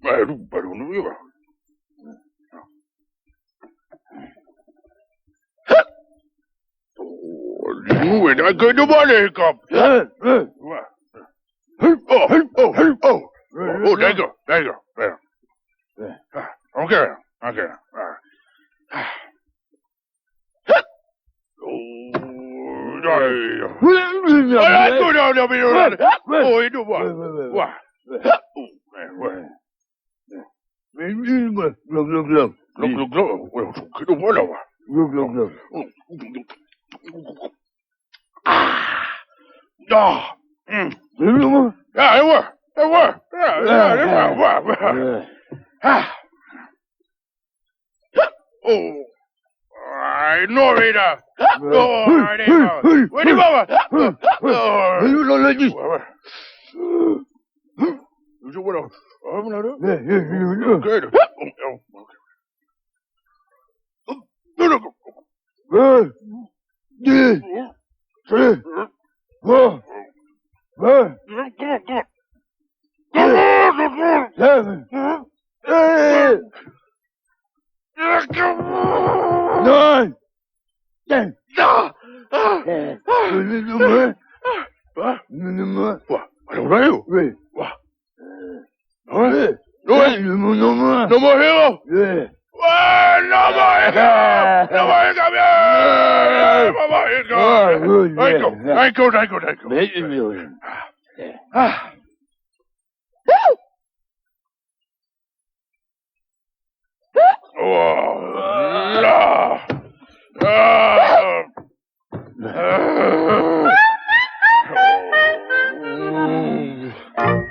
Baru nu ba. Nu da ke de balik kap. Oh, there you go. There you go. There. Okay. Okay. Oh, I know it. Oh, I know. Where you go? You what? I'm not. Good. No more hero. No more hero. No more hero. Thank you. Oh,